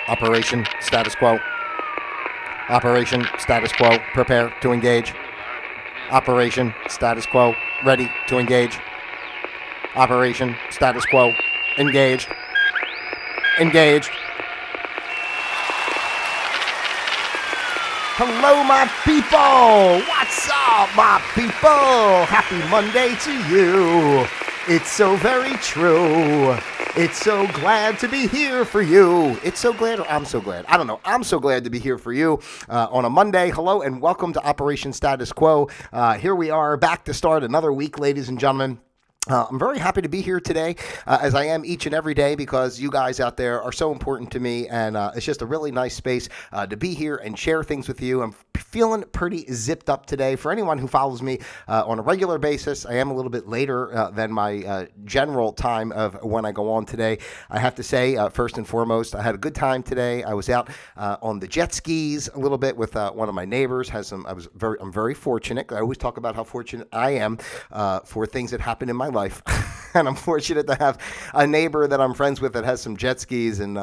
Operation status quo. Operation status quo. Prepare to engage. Operation status quo. Ready to engage. Operation status quo. Engaged. Engaged. Hello, my people. What's up, my people? Happy Monday to you. It's so very true. It's so glad to be here for you. It's so glad, or I'm so glad. I don't know. I'm so glad to be here for you on a Monday. Hello and welcome to Operation Status Quo. Here we are back to start another week, ladies and gentlemen. I'm very happy to be here today, as I am each and every day, because you guys out there are so important to me, and it's just a really nice space to be here and share things with you. I'm feeling pretty zipped up today. For anyone who follows me on a regular basis, I am a little bit later than my general time of when I go on today. I have to say, first and foremost, I had a good time today. I was out on the jet skis a little bit with one of my neighbors. I'm very fortunate. I always talk about how fortunate I am for things that happen in my life. And I'm fortunate to have a neighbor that I'm friends with that has some jet skis, and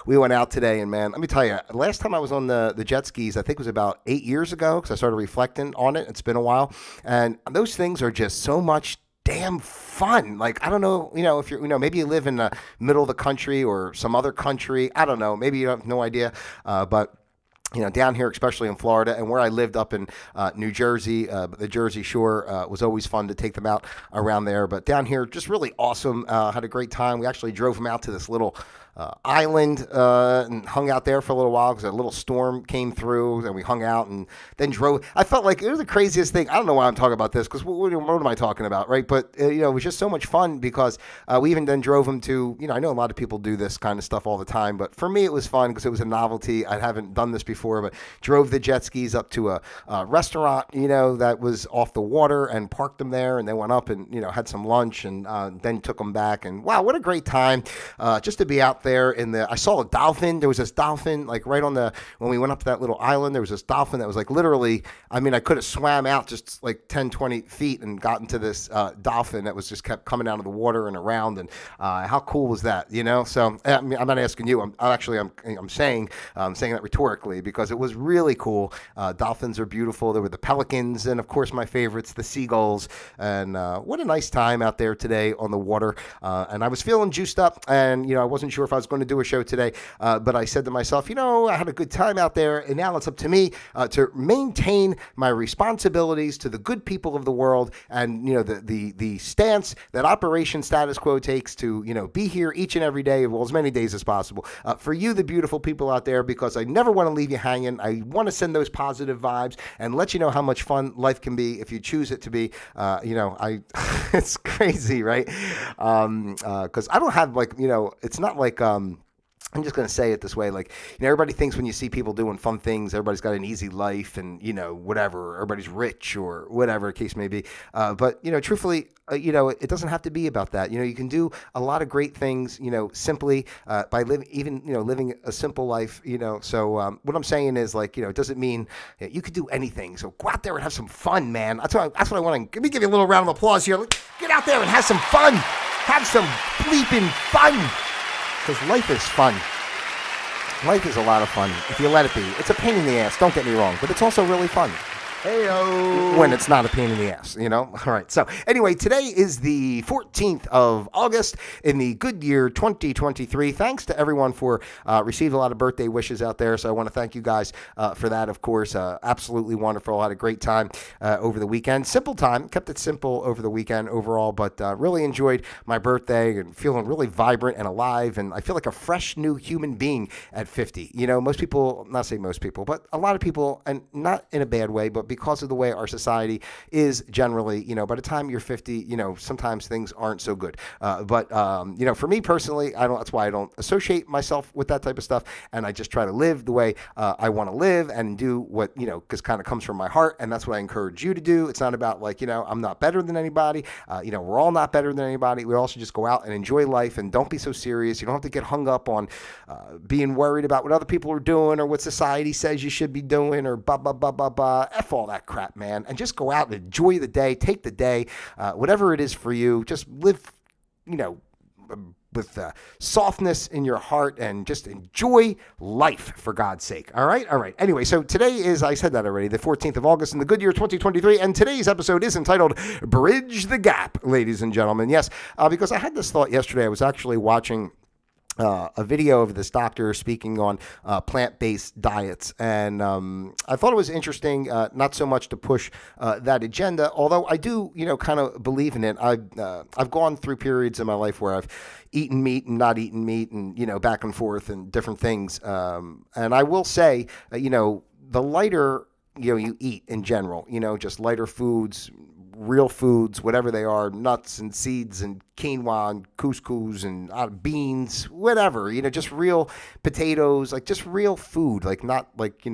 we went out today, and man, let me tell you, last time I was on the jet skis, I think it was about 8 years ago, because I started reflecting on it. It's been a while, and those things are just so much damn fun. Like, I don't know, if you're, maybe you live in the middle of the country or some other country. I don't know. Maybe you have no idea, but down here, especially in Florida, and where I lived up in New Jersey, the Jersey Shore was always fun to take them out around there. But down here, just really awesome. Had a great time. We actually drove them out to this little island and hung out there for a little while because a little storm came through, and we hung out and then drove. I felt like it was the craziest thing. I don't know why I'm talking about this, because what am I talking about, right? But it was just so much fun because we even then drove them to, I know a lot of people do this kind of stuff all the time, but for me it was fun because it was a novelty. I haven't done this before, but drove the jet skis up to a restaurant, that was off the water, and parked them there, and then went up and, had some lunch, and then took them back. And wow, what a great time just to be out there I saw a dolphin. There was this dolphin like right when we went up to that little island, there was this dolphin that was like literally, I could have swam out just like 10, 20 feet and gotten to this dolphin that was just kept coming out of the water and around. And how cool was that, So I'm not asking you. I'm saying that rhetorically because it was really cool. Dolphins are beautiful. There were the pelicans, and of course my favorites, the seagulls. And what a nice time out there today on the water. And I was feeling juiced up, and I wasn't sure if I was going to do a show today, but I said to myself, I had a good time out there, and now it's up to me to maintain my responsibilities to the good people of the world, and the stance that Operation Status Quo takes to be here each and every day, well, as many days as possible, for you, the beautiful people out there, because I never want to leave you hanging. I want to send those positive vibes and let you know how much fun life can be if you choose it to be. It's crazy, right? Because I don't have it's not like I'm just going to say it this way. Like, everybody thinks when you see people doing fun things, everybody's got an easy life and, whatever, everybody's rich or whatever the case may be. But, truthfully, it doesn't have to be about that. You can do a lot of great things, simply by living a simple life, So what I'm saying is, it doesn't mean you could do anything. So go out there and have some fun, man. That's what I want to. Let me give you a little round of applause here. Get out there and have some fun. Have some bleeping fun. Because life is fun. Life is a lot of fun if you let it be. It's a pain in the ass, don't get me wrong, but it's also really fun. Hey-o. When it's not a pain in the ass, All right. So anyway, today is the 14th of August in the good year 2023. Thanks to everyone for received a lot of birthday wishes out there. So I want to thank you guys for that, of course. Absolutely wonderful. I had a great time over the weekend. Simple time. Kept it simple over the weekend overall, but really enjoyed my birthday and feeling really vibrant and alive. And I feel like a fresh new human being at 50. Most people, not say most people, but a lot of people, and not in a bad way, but because of the way our society is generally, by the time you're 50, sometimes things aren't so good. But for me personally, that's why I don't associate myself with that type of stuff. And I just try to live the way I want to live and do what, because kind of comes from my heart. And that's what I encourage you to do. It's not about I'm not better than anybody. We're all not better than anybody. We all should just go out and enjoy life and don't be so serious. You don't have to get hung up on being worried about what other people are doing or what society says you should be doing or blah, blah, blah, blah, blah. F all that crap, man. And just go out and enjoy the day. Take the day, whatever it is for you. Just live, with softness in your heart and just enjoy life, for God's sake. All right? All right. Anyway, so today is, I said that already, the 14th of August in the good year 2023, and today's episode is entitled Bridge the Gap, ladies and gentlemen. Yes, because I had this thought yesterday. I was actually watching a video of this doctor speaking on plant-based diets, and I thought it was interesting. Not so much to push that agenda, although I do, kind of believe in it. I've gone through periods in my life where I've eaten meat and not eaten meat, and back and forth and different things. And I will say, the lighter you eat in general, just lighter foods, real foods, whatever they are, nuts and seeds and quinoa and couscous and beans, whatever, just real potatoes, like just real food, like not like,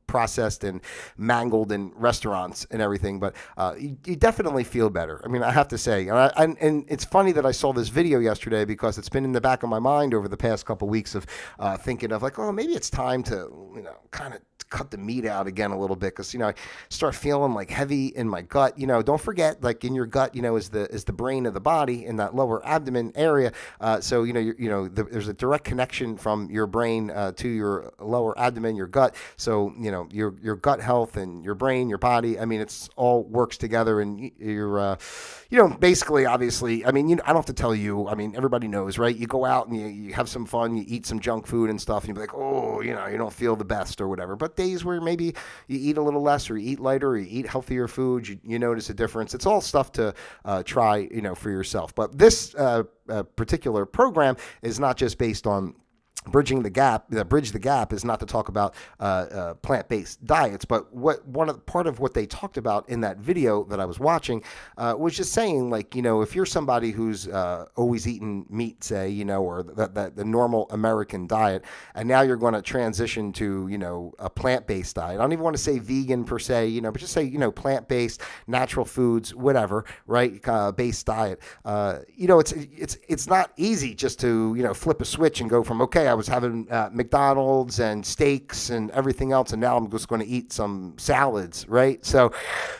processed and mangled in restaurants and everything, but you definitely feel better. I mean, I have to say, and it's funny that I saw this video yesterday because it's been in the back of my mind over the past couple of weeks of thinking of like, oh, maybe it's time to, kind of cut the meat out again a little bit, because I start feeling like heavy in my gut. Don't forget, like in your gut, is the brain of the body in that lower abdomen area. So there's a direct connection from your brain to your lower abdomen, your gut. So your gut health and your brain, your body. I mean, it's all works together, and you're basically, obviously. I mean, I don't have to tell you. I mean, everybody knows, right? You go out and you have some fun, you eat some junk food and stuff, and you be like, oh, you don't feel the best or whatever. But days where maybe you eat a little less, or you eat lighter, or you eat healthier food, you notice a difference. It's all stuff to try, for yourself. But this particular program is not just based on bridging the gap. Bridge the gap is not to talk about plant-based diets, but part of what they talked about in that video that I was watching was just saying, like, if you're somebody who's always eaten meat, say, or the normal American diet, and now you're going to transition to a plant-based diet. I don't even want to say vegan per se, but just say plant-based, natural foods, whatever, right? Based diet. It's not easy just to flip a switch and go from, okay, I was having McDonald's and steaks and everything else, and now I'm just going to eat some salads, right? So,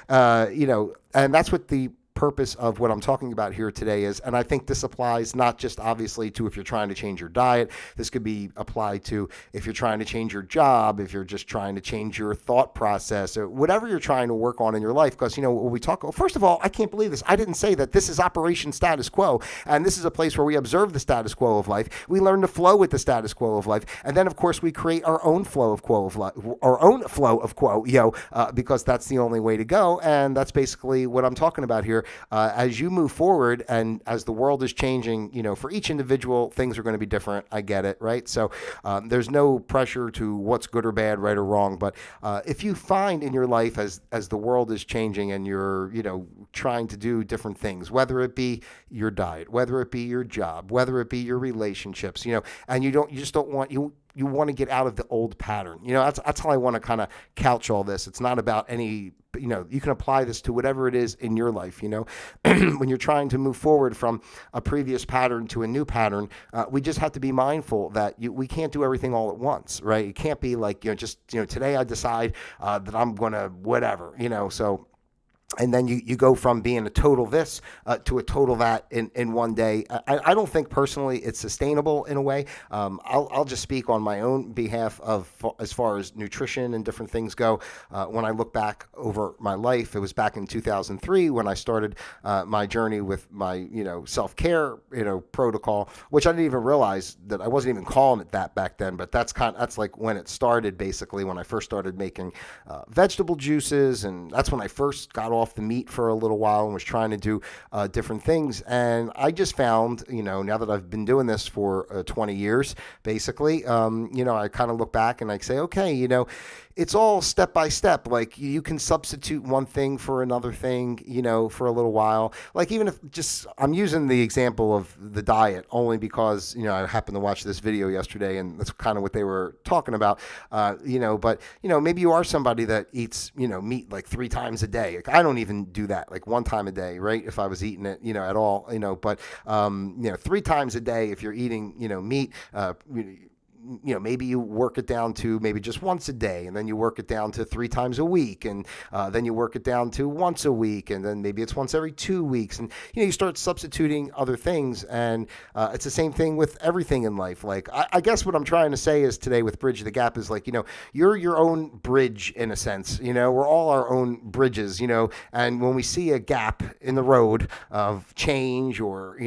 and that's what the purpose of what I'm talking about here today is. And I think this applies not just obviously to if you're trying to change your diet. This could be applied to if you're trying to change your job, if you're just trying to change your thought process, or whatever you're trying to work on in your life. Because, when we talk, first of all, I can't believe this. I didn't say that this is Operation Status Quo, and this is a place where we observe the status quo of life. We learn to flow with the status quo of life. And then, of course, we create our own flow of quo, because that's the only way to go. And that's basically what I'm talking about here. As you move forward and as the world is changing, for each individual, things are going to be different. I get it, right? So there's no pressure to what's good or bad, right or wrong. But if you find in your life as the world is changing and you're, trying to do different things, whether it be your diet, whether it be your job, whether it be your relationships, and you just don't want you want to get out of the old pattern. That's how I want to kind of couch all this. It's not about any, you can apply this to whatever it is in your life, when you're trying to move forward from a previous pattern to a new pattern, we just have to be mindful that we can't do everything all at once, right? It can't be like, today I decide that I'm going to whatever, so. And then you go from being a total this to a total that in one day. I don't think personally it's sustainable in a way. I'll just speak on my own behalf of as far as nutrition and different things go. When I look back over my life, it was back in 2003 when I started my journey with my self-care protocol, which I didn't even realize that I wasn't even calling it that back then. But that's like when it started, basically when I first started making vegetable juices, and that's when I first got off the meat for a little while and was trying to do different things. And I just found, now that I've been doing this for 20 years, basically, I kind of look back and I say, okay, it's all step by step. Like you can substitute one thing for another thing, for a little while. Like even if I'm using the example of the diet only because, I happened to watch this video yesterday and that's kind of what they were talking about, but, maybe you are somebody that eats, meat like 3 times a day. Like I don't even do that, like 1 time a day, right? If I was eating it, at all, but, 3 times a day, if you're eating, meat, maybe you work it down to maybe just once a day, and then you work it down to 3 times a week, and then you work it down to once a week, and then maybe it's once every 2 weeks, and you start substituting other things, and it's the same thing with everything in life. Like I guess what I'm trying to say is today with Bridge the Gap is like, you're your own bridge in a sense. We're all our own bridges. And when we see a gap in the road of change or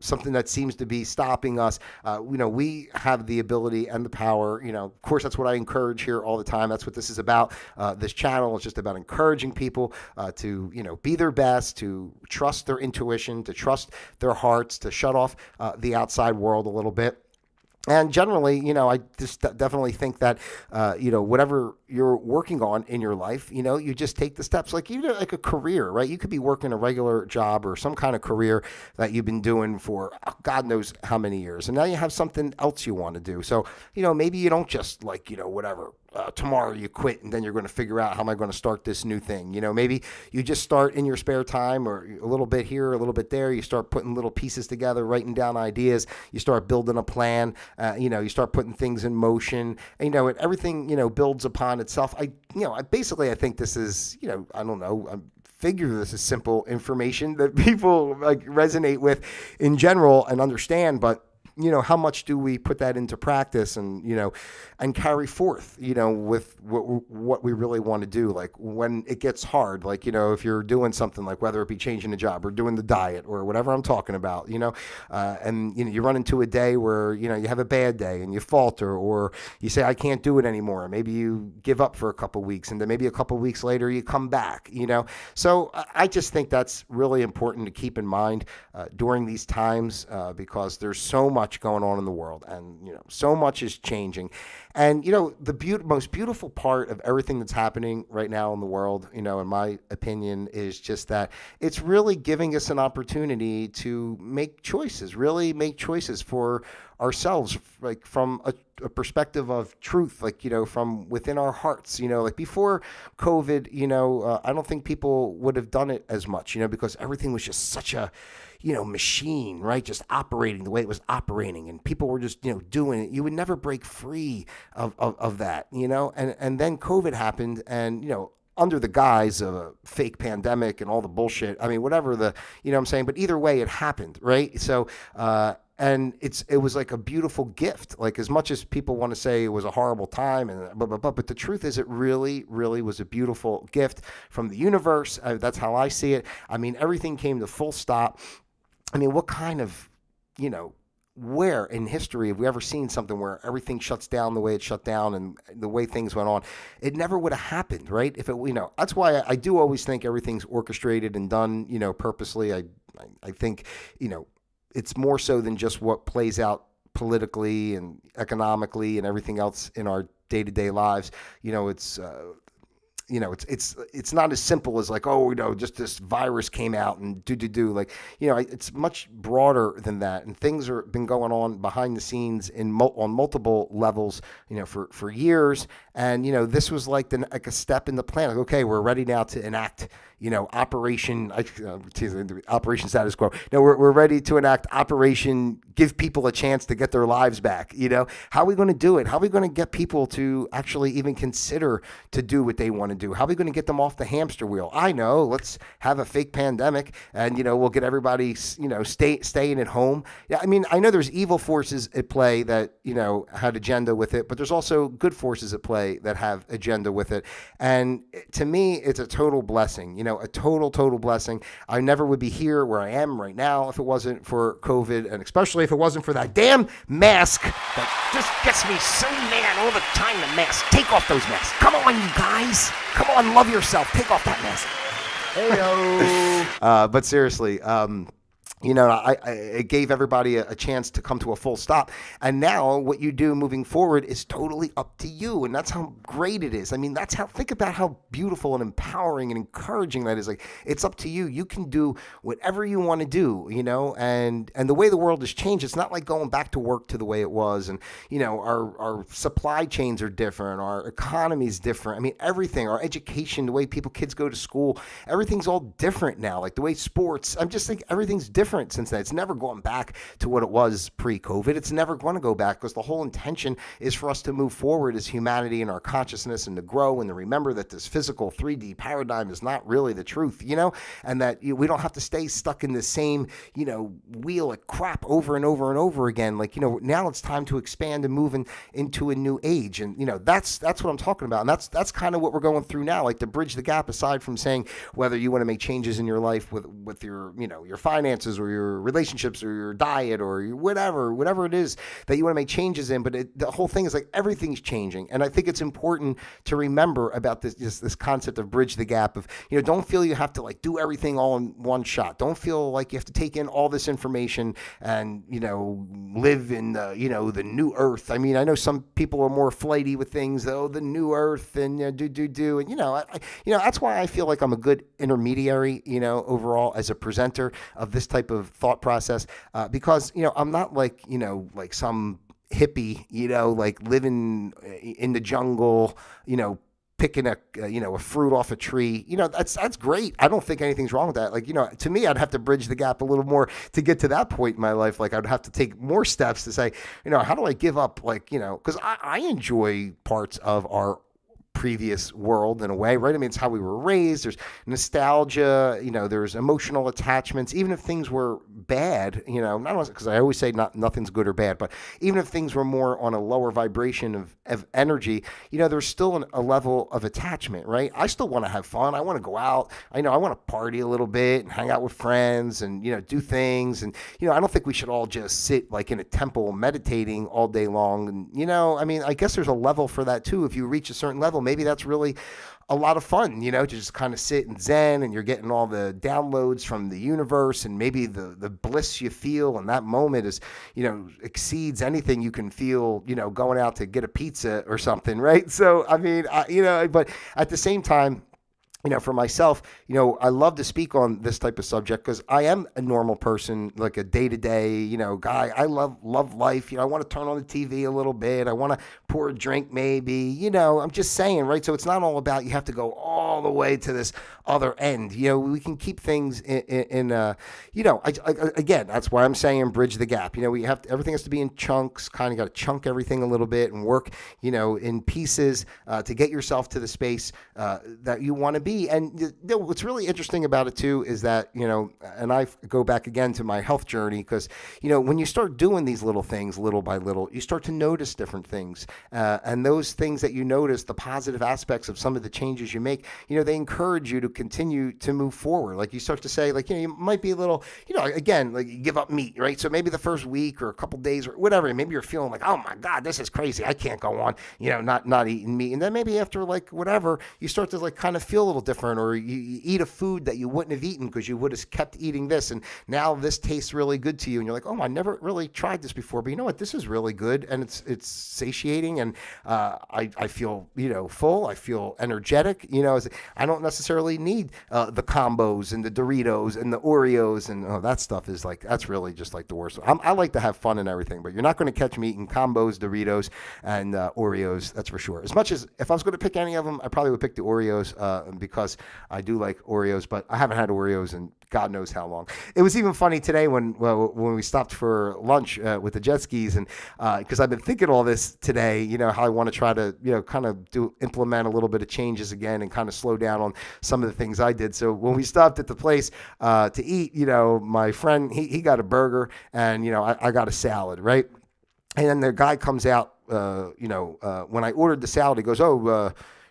something that seems to be stopping us, we have the ability and the power. Of course, that's what I encourage here all the time. That's what this is about. This channel is just about encouraging people to be their best, to trust their intuition, to trust their hearts, to shut off the outside world a little bit. And generally, I just definitely think that, whatever you're working on in your life, you just take the steps like like a career, right? You could be working a regular job or some kind of career that you've been doing for God knows how many years. And now you have something else you want to do. So, maybe you don't just like, whatever. Tomorrow you quit and then you're going to figure out how am I going to start this new thing. Maybe you just start in your spare time or a little bit here, a little bit there. You start putting little pieces together, writing down ideas. You start building a plan. You start putting things in motion. And, everything, builds upon itself. I think this is, I don't know. I figure this is simple information that people like resonate with in general and understand, but how much do we put that into practice and, and carry forth, with what we really want to do? Like when it gets hard, like, if you're doing something like whether it be changing a job or doing the diet or whatever I'm talking about, and, you run into a day where, you have a bad day and you falter or you say, I can't do it anymore. Maybe you give up for a couple weeks and then maybe a couple weeks later you come back, So I just think that's really important to keep in mind during these times because there's so much going on in the world and so much is changing, and the most beautiful part of everything that's happening right now in the world, in my opinion, is just that it's really giving us an opportunity to make choices, really make choices for ourselves, like from a perspective of truth, like, from within our hearts, like before COVID, I don't think people would have done it as much, because everything was just such a, machine, right? Just operating the way it was operating and people were just, doing it. You would never break free of that, and then COVID happened and, under the guise of a fake pandemic and all the bullshit. I mean, whatever the, what I'm saying, but either way it happened, right? So, and it was like a beautiful gift. Like as much as people want to say it was a horrible time and blah, blah, blah, but the truth is it really, really was a beautiful gift from the universe. That's how I see it. I mean, everything came to full stop. I mean, what kind of, where in history have we ever seen something where everything shuts down the way it shut down and the way things went on? It never would have happened, right? If it, that's why I do always think everything's orchestrated and done, purposely. I think, it's more so than just what plays out politically and economically and everything else in our day-to-day lives. It's not as simple as like, just this virus came out and do. Like, it's much broader than that. And things are been going on behind the scenes on multiple levels, for years. And, this was like a step in the plan. Like, okay, we're ready now to enact, Operation Status Quo. No, we're ready to enact Operation Give People a Chance to Get Their Lives Back. How are we going to do it? How are we going to get people to actually even consider to do what they want to do? How are we going to get them off the hamster wheel? I know, let's have a fake pandemic and, we'll get everybody, staying at home. Yeah, I mean, I know there's evil forces at play that, had agenda with it, but there's also good forces at play that have agenda with it. And to me, it's a total blessing, a total blessing. I never would be here where I am right now if it wasn't for COVID, and especially if it wasn't for that damn mask that just gets me so mad all the time. The mask. Take off those masks. Come on, you guys. Come on, love yourself. Take off that mask. Hey-o. But seriously, it gave everybody a chance to come to a full stop. And now what you do moving forward is totally up to you. And that's how great it is. I mean, think about how beautiful and empowering and encouraging that is. Like, it's up to you. You can do whatever you want to do, and the way the world has changed, it's not like going back to work to the way it was. And, our supply chains are different. Our economy is different. I mean, everything, our education, the way kids go to school, everything's all different now. Like the way sports, I'm just thinking everything's different. different since then. It's never gone back to what it was pre-COVID. It's never going to go back because the whole intention is for us to move forward as humanity in our consciousness and to grow and to remember that this physical 3D paradigm is not really the truth, and that we don't have to stay stuck in the same, wheel of crap over and over and over again. Like, now it's time to expand and move into a new age. And, that's what I'm talking about. And that's kind of what we're going through now, like to bridge the gap, aside from saying whether you want to make changes in your life with your, your finances or your relationships or your diet or whatever it is that you want to make changes in. But the whole thing is like everything's changing. And I think it's important to remember about this concept of bridge the gap of, don't feel you have to like do everything all in one shot. Don't feel like you have to take in all this information and, live in the new earth. I mean, I know some people are more flighty with things, though, the new earth and do. And, that's why I feel like I'm a good intermediary, overall as a presenter of this type of thought process, because, I'm not like, like some hippie, like living in the jungle, picking a fruit off a tree. That's great. I don't think anything's wrong with that. Like, to me, I'd have to bridge the gap a little more to get to that point in my life. Like, I'd have to take more steps to say, how do I give up? Like, because I enjoy parts of our previous world in a way, right? I mean, it's how we were raised. There's nostalgia, there's emotional attachments, even if things were bad, not because I always say nothing's good or bad, but even if things were more on a lower vibration of energy, there's still a level of attachment, right? I still want to have fun. I want to go out. I want to party a little bit and hang out with friends and, do things. And, I don't think we should all just sit like in a temple meditating all day long. And, I mean, I guess there's a level for that too. If you reach a certain level, maybe that's really a lot of fun, to just kind of sit and zen and you're getting all the downloads from the universe, and maybe the bliss you feel in that moment is, exceeds anything you can feel, going out to get a pizza or something, right? So, I mean, but at the same time, for myself, I love to speak on this type of subject because I am a normal person, like a day-to-day, guy. I love life. I want to turn on the TV a little bit. I want to pour a drink maybe, I'm just saying, right? So it's not all about you have to go all the way to this other end. We can keep things in again, that's why I'm saying bridge the gap. Everything has to be in chunks, kind of got to chunk everything a little bit and work, in pieces to get yourself to the space that you want to be. And what's really interesting about it too is that, and I go back again to my health journey because, when you start doing these little things little by little, you start to notice different things. And those things that you notice, the positive aspects of some of the changes you make, they encourage you to continue to move forward. Like you start to say, like, you might be a little, again, like you give up meat, right? So maybe the first week or a couple days or whatever, maybe you're feeling like, oh my God, this is crazy. I can't go on, not eating meat. And then maybe after like whatever, you start to like kind of feel a little different, or you eat a food that you wouldn't have eaten because you would have kept eating this, and now this tastes really good to you, and you're like, oh, I never really tried this before, but you know what, this is really good, and it's satiating, and I feel full, I feel energetic. I don't necessarily need the combos and the Doritos and the Oreos and that stuff is like, that's really just like the worst. I like to have fun and everything, but you're not going to catch me eating combos, Doritos, and Oreos, that's for sure. As much as if I was going to pick any of them, I probably would pick the Oreos because I do like Oreos, but I haven't had Oreos in God knows how long. It was even funny today when we stopped for lunch with the jet skis, and because I've been thinking all this today, how I want to try to, kind of implement a little bit of changes again and kind of slow down on some of the things I did. So when we stopped at the place to eat, my friend, he got a burger, and, I got a salad, right? And then the guy comes out, when I ordered the salad, he goes,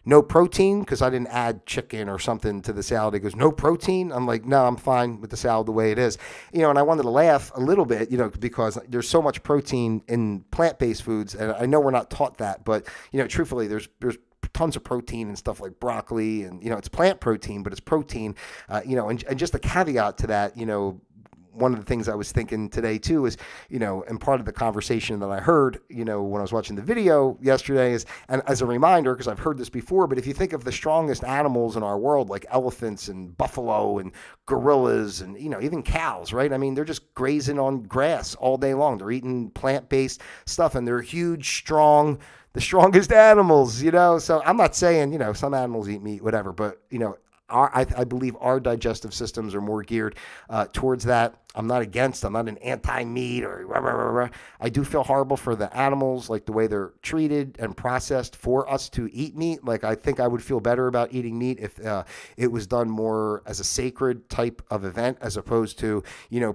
no protein, because I didn't add chicken or something to the salad. He goes, no protein? I'm like, no, I'm fine with the salad the way it is. And I wanted to laugh a little bit, because there's so much protein in plant-based foods, and I know we're not taught that, but, truthfully, there's tons of protein and stuff like broccoli, and, it's plant protein, but it's protein, and just a caveat to that, one of the things I was thinking today too is, and part of the conversation that I heard, when I was watching the video yesterday is, and as a reminder, because I've heard this before, but if you think of the strongest animals in our world, like elephants and buffalo and gorillas and, even cows, right? I mean, they're just grazing on grass all day long. They're eating plant-based stuff, and they're huge, strong, the strongest animals, So I'm not saying, some animals eat meat, whatever, but, I believe our digestive systems are more geared towards that. I'm not against, I'm not an anti-meat or rah, rah, rah, rah. I do feel horrible for the animals, like the way they're treated and processed for us to eat meat. Like, I think I would feel better about eating meat if it was done more as a sacred type of event, as opposed to,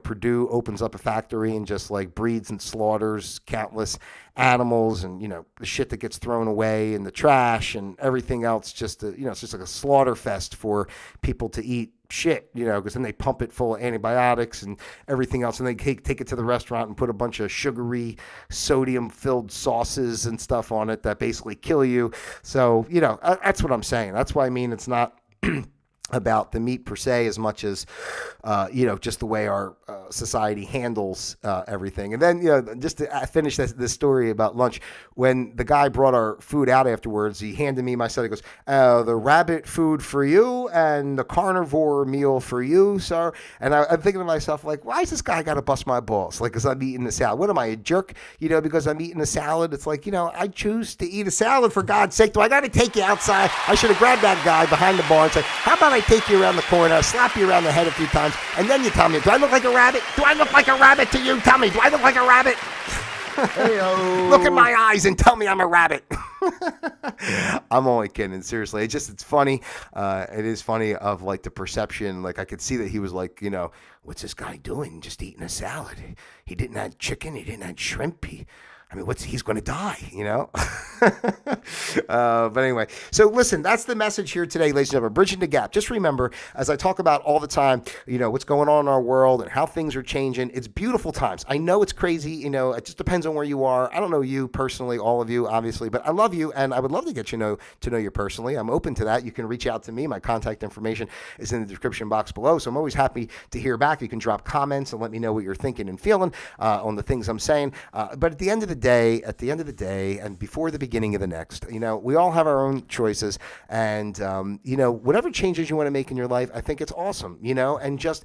Purdue opens up a factory and just like breeds and slaughters countless animals, and, the shit that gets thrown away in the trash and everything else. Just, it's just like a slaughter fest for people to eat shit, because then they pump it full of antibiotics and everything else, and they take it to the restaurant and put a bunch of sugary, sodium-filled sauces and stuff on it that basically kill you. So, that's what I'm saying. That's why I mean it's not about the meat per se as much as, just the way our society handles everything. And then, just to finish this story about lunch, when the guy brought our food out afterwards, he handed me my set. He goes, the rabbit food for you and the carnivore meal for you, sir. And I'm thinking to myself, like, why is this guy got to bust my balls? Like, because I'm eating the salad. What am I, a jerk? Because I'm eating a salad. It's like, I choose to eat a salad, for God's sake. Do I got to take you outside? I should have grabbed that guy behind the bar and said, how about I take you around the corner, slap you around the head a few times, and then you tell me, do I look like a rabbit? Do I look like a rabbit to you? Tell me, do I look like a rabbit? Look in my eyes and tell me I'm a rabbit. I'm only kidding. Seriously, it's funny. It is funny of like the perception. Like, I could see that he was like, what's this guy doing? Just eating a salad. He didn't have chicken. He didn't have shrimp. He's going to die, But anyway, so listen, that's the message here today, ladies and gentlemen. Bridging the gap. Just remember, as I talk about all the time, what's going on in our world and how things are changing. It's beautiful times. I know it's crazy. It just depends on where you are. I don't know you personally, all of you, obviously, but I love you, and I would love to get to know you personally. I'm open to that. You can reach out to me. My contact information is in the description box below, so I'm always happy to hear back. You can drop comments and let me know what you're thinking and feeling on the things I'm saying. But at the end of the day, and before the beginning of the next, we all have our own choices, and whatever changes you want to make in your life, I think it's awesome, and just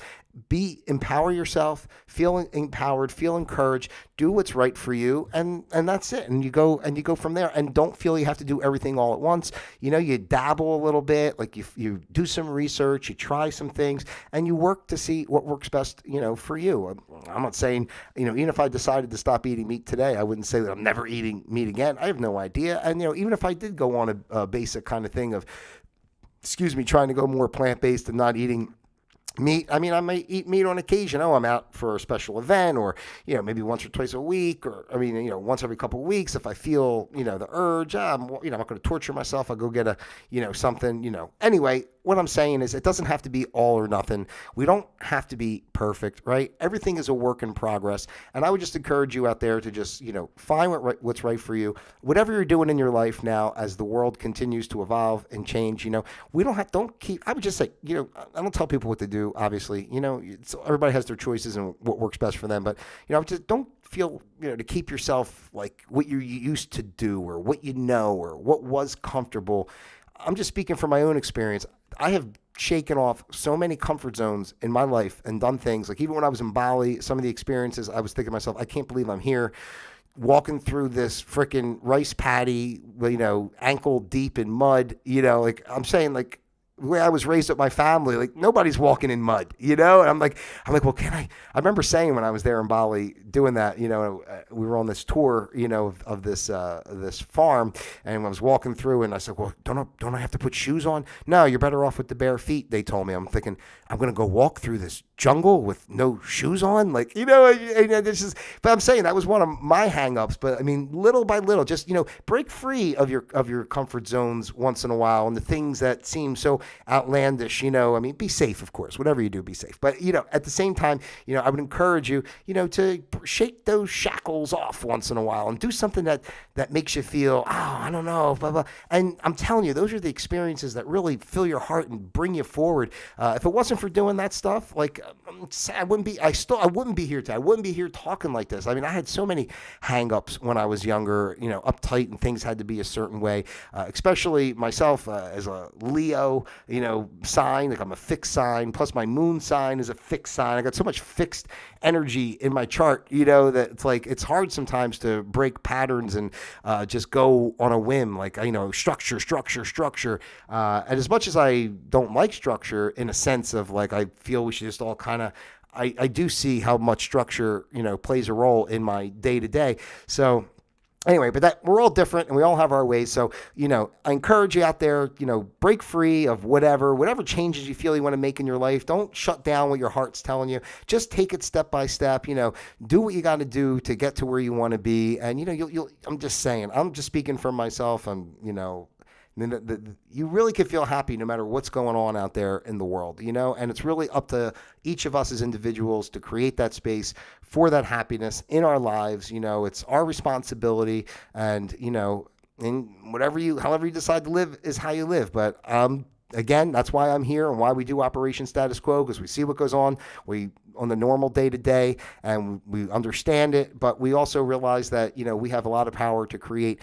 empower yourself, feel empowered, feel encouraged, do what's right for you, and that's it. And you go from there, and don't feel you have to do everything all at once. You dabble a little bit, like you do some research, you try some things, and you work to see what works best, for you. I'm not saying, even if I decided to stop eating meat today, I wouldn't say that I'm never eating meat again. I have no idea. And, even if I did go on a basic kind of thing of, trying to go more plant-based and not eating meat, I might eat meat on occasion. I'm out for a special event, or, maybe once or twice a week, or, once every couple of weeks. If I feel, the urge, I'm not going to torture myself. I'll go get something, Anyway, what I'm saying is it doesn't have to be all or nothing. We don't have to be perfect, right? Everything is a work in progress. And I would just encourage you out there to just, find what's right for you. Whatever you're doing in your life now, as the world continues to evolve and change, I would just say, I don't tell people what to do, obviously. Everybody has their choices and what works best for them. But, just don't feel, to keep yourself like what you used to do, or what or what was comfortable. I'm just speaking from my own experience. I have shaken off so many comfort zones in my life and done things like, even when I was in Bali, some of the experiences, I was thinking to myself, I can't believe I'm here walking through this freaking rice paddy, ankle deep in mud, like I'm saying, like, the way I was raised with my family, like nobody's walking in mud, And I'm like, well, can I remember saying when I was there in Bali doing that, we were on this tour, of this farm, and I was walking through, and I said, well, don't I have to put shoes on? No, you're better off with the bare feet, they told me. I'm thinking, I'm going to go walk through this jungle with no shoes on, like, this is, but I'm saying that was one of my hang-ups. But little by little, just, break free of your comfort zones once in a while, and the things that seem so outlandish, be safe, of course, whatever you do, be safe. But, at the same time, I would encourage you, to shake those shackles off once in a while and do something that makes you feel, I don't know, blah, blah. And I'm telling you, those are the experiences that really fill your heart and bring you forward. If it wasn't for doing that stuff, like, I wouldn't be here today. I wouldn't be here talking like this. I had so many hang-ups when I was younger, uptight, and things had to be a certain way, especially myself as a Leo, sign, like I'm a fixed sign, plus my moon sign is a fixed sign. I got so much fixed energy in my chart, that it's like, it's hard sometimes to break patterns and just go on a whim, like, structure. And as much as I don't like structure, in a sense of like, I feel we should just all kind of I do see how much structure, plays a role in my day to day. So anyway, but that we're all different and we all have our ways. So, I encourage you out there, break free of whatever changes you feel you want to make in your life. Don't shut down what your heart's telling you. Just take it step by step, do what you got to do to get to where you want to be. And, I'm just saying, I'm just speaking for myself. You really can feel happy no matter what's going on out there in the world, and it's really up to each of us as individuals to create that space for that happiness in our lives. It's our responsibility, and, and however you decide to live is how you live. But, again, that's why I'm here and why we do Operation Status Quo, because we see what goes on. On the normal day-to-day, and we understand it, but we also realize that, we have a lot of power to create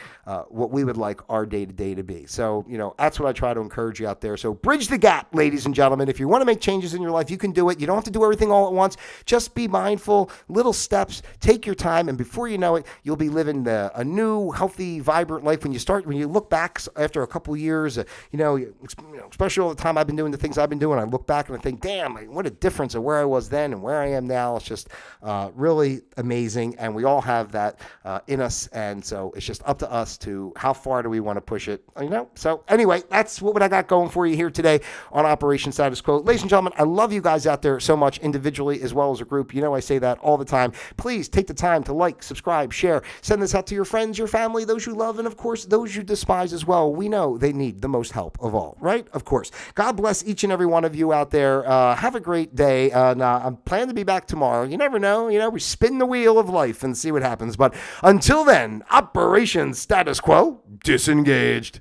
what we would like our day-to-day to be. So, that's what I try to encourage you out there. So bridge the gap, ladies and gentlemen. If you want to make changes in your life, you can do it. You don't have to do everything all at once. Just be mindful, little steps, take your time, and before you know it, you'll be living a new, healthy, vibrant life. When you look back after a couple years, especially all the time I've been doing the things I've been doing, I look back and I think, damn, what a difference of where I was then and where I am now. It's just really amazing, and we all have that in us, and so it's just up to us to how far do we want to push it, So anyway, that's what I got going for you here today on Operation Status Quo. Ladies and gentlemen, I love you guys out there so much, individually as well as a group. I say that all the time. Please take the time to like, subscribe, share, send this out to your friends, your family, those you love, and of course, those you despise as well. We know they need the most help of all, right? Of course. God bless each and every one of you out there. Have a great day. I'm planning to be back tomorrow. You never know. We spin the wheel of life and see what happens. But until then, Operation Status Quo disengaged.